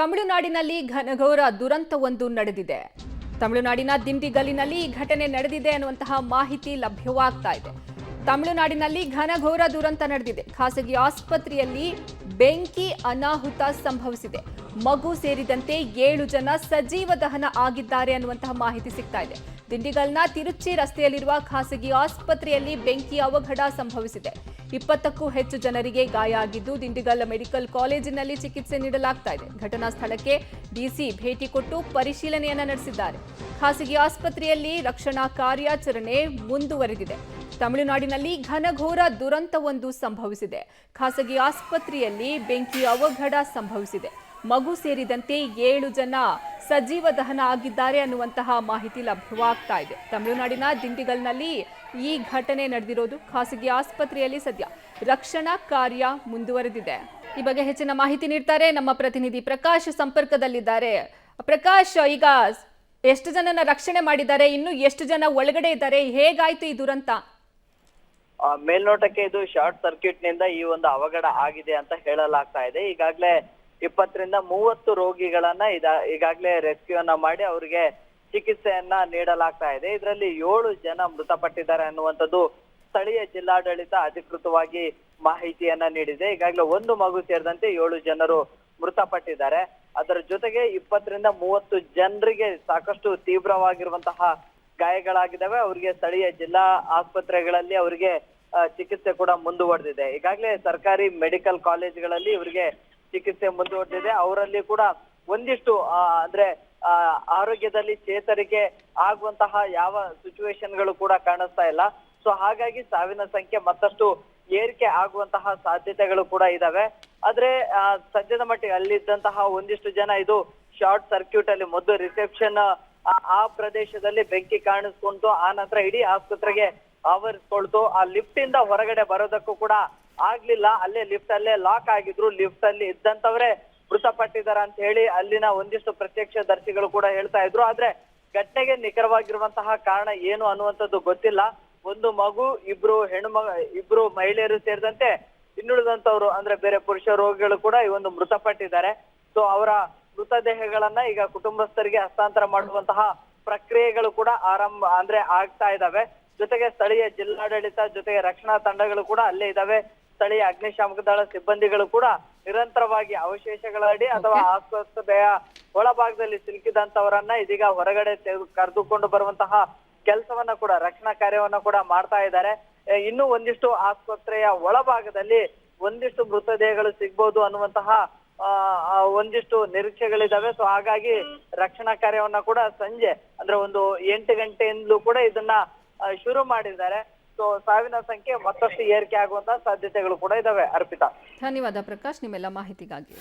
ತಮಿಳುನಾಡಿನಲ್ಲಿ ಘನಘೋರ ದುರಂತವೊಂದು ನಡೆದಿದೆ. ತಮಿಳುನಾಡಿನ ದಿಂಡಿಗಲ್ಲಿನಲ್ಲಿ ಈ ಘಟನೆ ನಡೆದಿದೆ ಅನ್ನುವಂತಹ ಮಾಹಿತಿ ಲಭ್ಯವಾಗ್ತಾ ಇದೆ. ತಮಿಳುನಾಡಿನಲ್ಲಿ ಘನಘೋರ ದುರಂತ ನಡೆದಿದೆ. ಖಾಸಗಿ ಆಸ್ಪತ್ರೆಯಲ್ಲಿ ಬೆಂಕಿ ಅನಾಹುತ ಸಂಭವಿಸಿದೆ. ಮಗು ಸೇರಿದಂತೆ 7 ಜನ ಸಜೀವ ದಹನ ಆಗಿದ್ದಾರೆ ಅನ್ನುವಂತಹ ಮಾಹಿತಿ ಸಿಗ್ತಾ ಇದೆ. ದಿಂಡಿಗಲ್ನ ತಿರುಚಿ ರಸ್ತೆಯಲ್ಲಿರುವ ಖಾಸಗಿ ಆಸ್ಪತ್ರೆಯಲ್ಲಿ ಬೆಂಕಿ ಅವಘಡ ಸಂಭವಿಸಿದೆ. 20ಕ್ಕೂ ಹೆಚ್ಚು ಜನರಿಗೆ ಗಾಯ ಆಗಿದ್ದು ದಿಂಡಿಗಲ್ ಮೆಡಿಕಲ್ ಕಾಲೇಜಿನಲ್ಲಿ ಚಿಕಿತ್ಸೆ ನೀಡಲಾಗ್ತಾ ಇದೆ. ಘಟನಾ ಸ್ಥಳಕ್ಕೆ ಡಿಸಿ ಭೇಟಿ ಕೊಟ್ಟು ಪರಿಶೀಲನೆಯನ್ನ ನಡೆಸಿದ್ದಾರೆ. ಖಾಸಗಿ ಆಸ್ಪತ್ರೆಯಲ್ಲಿ ರಕ್ಷಣಾ ಕಾರ್ಯಾಚರಣೆ ಮುಂದುವರೆದಿದೆ. ತಮಿಳುನಾಡಿನಲ್ಲಿ ಘನಘೋರ ದುರಂತವೊಂದು ಸಂಭವಿಸಿದೆ. ಖಾಸಗಿ ಆಸ್ಪತ್ರೆಯಲ್ಲಿ ಬೆಂಕಿ ಅವಘಡ ಸಂಭವಿಸಿದೆ. ಮಗು ಸೇರಿದಂತೆ 7 ಜನ ಸಜೀವ ದಹನ ಆಗಿದ್ದಾರೆ ಅನ್ನುವಂತಹ ಮಾಹಿತಿ ಲಭ್ಯವಾಗ್ತಾ ಇದೆ. ತಮಿಳುನಾಡಿನ ದಿಂಡಿಗಲ್ನಲ್ಲಿ ಈ ಘಟನೆ ನಡೆದಿರೋದು. ಖಾಸಗಿ ಆಸ್ಪತ್ರೆಯಲ್ಲಿ ಸದ್ಯ ರಕ್ಷಣಾ ಕಾರ್ಯ ಮುಂದುವರೆದಿದೆ. ಈ ಬಗ್ಗೆ ಹೆಚ್ಚಿನ ಮಾಹಿತಿ ನೀಡ್ತಾರೆ ನಮ್ಮ ಪ್ರತಿನಿಧಿ ಪ್ರಕಾಶ್ ಸಂಪರ್ಕದಲ್ಲಿದ್ದಾರೆ. ಪ್ರಕಾಶ್, ಈಗ ಎಷ್ಟು ಜನನ ರಕ್ಷಣೆ ಮಾಡಿದ್ದಾರೆ, ಇನ್ನು ಎಷ್ಟು ಜನ ಒಳಗಡೆ ಇದ್ದಾರೆ, ಹೇಗಾಯ್ತು ಈ ದುರಂತ? ಮೇಲ್ನೋಟಕ್ಕೆ ಇದು ಶಾರ್ಟ್ ಸರ್ಕ್ಯೂಟ್ ನಿಂದ ಈ ಒಂದು ಅವಘಡ ಆಗಿದೆ ಅಂತ ಹೇಳಲಾಗ್ತಾ ಇದೆ. ಈಗಾಗಲೇ 20 ರಿಂದ 30 ರೋಗಿಗಳನ್ನ ಈಗಾಗಲೇ ರೆಸ್ಕ್ಯೂ ಅನ್ನ ಮಾಡಿ ಅವರಿಗೆ ಚಿಕಿತ್ಸೆಯನ್ನ ನೀಡಲಾಗ್ತಾ ಇದೆ. ಇದರಲ್ಲಿ 7 ಜನ ಮೃತಪಟ್ಟಿದ್ದಾರೆ ಅನ್ನುವಂಥದ್ದು ಸ್ಥಳೀಯ ಜಿಲ್ಲಾಡಳಿತ ಅಧಿಕೃತವಾಗಿ ಮಾಹಿತಿಯನ್ನ ನೀಡಿದೆ. ಈಗಾಗಲೇ 1 ಮಗು ಸೇರಿದಂತೆ 7 ಜನರು ಮೃತಪಟ್ಟಿದ್ದಾರೆ. ಅದರ ಜೊತೆಗೆ 20 ರಿಂದ 30 ಜನರಿಗೆ ಸಾಕಷ್ಟು ತೀವ್ರವಾಗಿರುವಂತಹ ಗಾಯಗಳಾಗಿದ್ದಾವೆ. ಅವರಿಗೆ ಸ್ಥಳೀಯ ಜಿಲ್ಲಾ ಆಸ್ಪತ್ರೆಗಳಲ್ಲಿ ಅವರಿಗೆ ಚಿಕಿತ್ಸೆ ಕೂಡ ಮುಂದುವರೆದಿದೆ. ಈಗಾಗಲೇ ಸರ್ಕಾರಿ ಮೆಡಿಕಲ್ ಕಾಲೇಜ್ಗಳಲ್ಲಿ ಇವರಿಗೆ ಚಿಕಿತ್ಸೆ ಮುಂದುವರೆದಿದೆ. ಅವರಲ್ಲಿ ಕೂಡ ಒಂದಿಷ್ಟು ಅಂದ್ರೆ ಆರೋಗ್ಯದಲ್ಲಿ ಚೇತರಿಕೆ ಆಗುವಂತಹ ಯಾವ ಸಿಚುವೇಶನ್ಗಳು ಕೂಡ ಕಾಣಿಸ್ತಾ ಇಲ್ಲ. ಸೊ ಹಾಗಾಗಿ ಸಾವಿನ ಸಂಖ್ಯೆ ಮತ್ತಷ್ಟು ಏರಿಕೆ ಆಗುವಂತಹ ಸಾಧ್ಯತೆಗಳು ಕೂಡ ಇದಾವೆ. ಆದ್ರೆ ಸದ್ಯದ ಮಟ್ಟಿಗೆ ಅಲ್ಲಿದ್ದಂತಹ ಒಂದಿಷ್ಟು ಜನ ಇದು ಶಾರ್ಟ್ ಸರ್ಕ್ಯೂಟ್ ಅಲ್ಲಿ ಮೊದಲು ರಿಸೆಪ್ಷನ್ ಆ ಪ್ರದೇಶದಲ್ಲಿ ಬೆಂಕಿ ಕಾಣಿಸ್ಕೊಂತು, ಆ ನಂತರ ಇಡೀ ಆಸ್ಪತ್ರೆಗೆ ಆವರಿಸ್ಕೊಳ್ತು. ಆ ಲಿಫ್ಟ್ ಇಂದ ಹೊರಗಡೆ ಬರೋದಕ್ಕೂ ಕೂಡ ಆಗ್ಲಿಲ್ಲ. ಅಲ್ಲೇ ಲಿಫ್ಟ್ ಅಲ್ಲೇ ಲಾಕ್ ಆಗಿದ್ರು. ಲಿಫ್ಟ್ ಅಲ್ಲಿ ಇದ್ದಂತವ್ರೆ ಮೃತಪಟ್ಟಿದಾರ ಅಂತ ಹೇಳಿ ಅಲ್ಲಿನ ಒಂದಿಷ್ಟು ಪ್ರತ್ಯಕ್ಷದರ್ಶಿಗಳು ಕೂಡ ಹೇಳ್ತಾ ಇದ್ರು. ಆದ್ರೆ ಘಟನೆಗೆ ನಿಖರವಾಗಿರುವಂತಹ ಕಾರಣ ಏನು ಅನ್ನುವಂಥದ್ದು ಗೊತ್ತಿಲ್ಲ. ಒಂದು ಮಗು, ಇಬ್ರು ಮಹಿಳೆಯರು ಸೇರಿದಂತೆ ಇನ್ನುಳಿದಂತವ್ರು ಅಂದ್ರೆ ಬೇರೆ ಪುರುಷ ರೋಗಿಗಳು ಕೂಡ ಈ ಒಂದು ಮೃತಪಟ್ಟಿದ್ದಾರೆ. ಸೊ ಅವರ ಮೃತದೇಹಗಳನ್ನ ಈಗ ಕುಟುಂಬಸ್ಥರಿಗೆ ಹಸ್ತಾಂತರ ಮಾಡುವಂತಹ ಪ್ರಕ್ರಿಯೆಗಳು ಕೂಡ ಆಗ್ತಾ ಇದಾವೆ. ಜೊತೆಗೆ ಸ್ಥಳೀಯ ಜಿಲ್ಲಾಡಳಿತ ಜೊತೆಗೆ ರಕ್ಷಣಾ ತಂಡಗಳು ಕೂಡ ಅಲ್ಲೇ ಇದಾವೆ. ಸ್ಥಳೀಯ ಅಗ್ನಿಶಾಮಕ ದಳ ಸಿಬ್ಬಂದಿಗಳು ಕೂಡ ನಿರಂತರವಾಗಿ ಅವಶೇಷಗಳಡಿ ಅಥವಾ ಆಸ್ಪತ್ರೆಯ ಒಳಭಾಗದಲ್ಲಿ ಸಿಲುಕಿದಂತವರನ್ನ ಇದೀಗ ಹೊರಗಡೆ ಕರೆದುಕೊಂಡು ಬರುವಂತಹ ಕೆಲಸವನ್ನ ಕೂಡ ರಕ್ಷಣಾ ಕಾರ್ಯವನ್ನ ಕೂಡ ಮಾಡ್ತಾ ಇದ್ದಾರೆ. ಇನ್ನು ಒಂದಿಷ್ಟು ಆಸ್ಪತ್ರೆಯ ಒಳಭಾಗದಲ್ಲಿ ಒಂದಿಷ್ಟು ಮೃತದೇಹಗಳು ಸಿಗ್ಬೋದು ಅನ್ನುವಂತಹ ಒಂದಿಷ್ಟು ನಿರೀಕ್ಷೆಗಳಿದಾವೆ. ಸೊ ಹಾಗಾಗಿ ರಕ್ಷಣಾ ಕಾರ್ಯವನ್ನ ಕೂಡ ಸಂಜೆ ಅಂದ್ರೆ ಒಂದು 8 ಗಂಟೆಯಿಂದಲೂ ಕೂಡ ಇದನ್ನ ಶುರು ಮಾಡಿದ್ದಾರೆ. ಸೊ ಸಾವಿನ ಸಂಖ್ಯೆ ಮತ್ತಷ್ಟು ಏರಿಕೆ ಆಗುವಂತಹ ಸಾಧ್ಯತೆಗಳು ಕೂಡ ಇದಾವೆ. ಅರ್ಪಿತಾ, ಧನ್ಯವಾದ ಪ್ರಕಾಶ್ ನಿಮ್ಮೆಲ್ಲ ಮಾಹಿತಿಗಾಗಿ.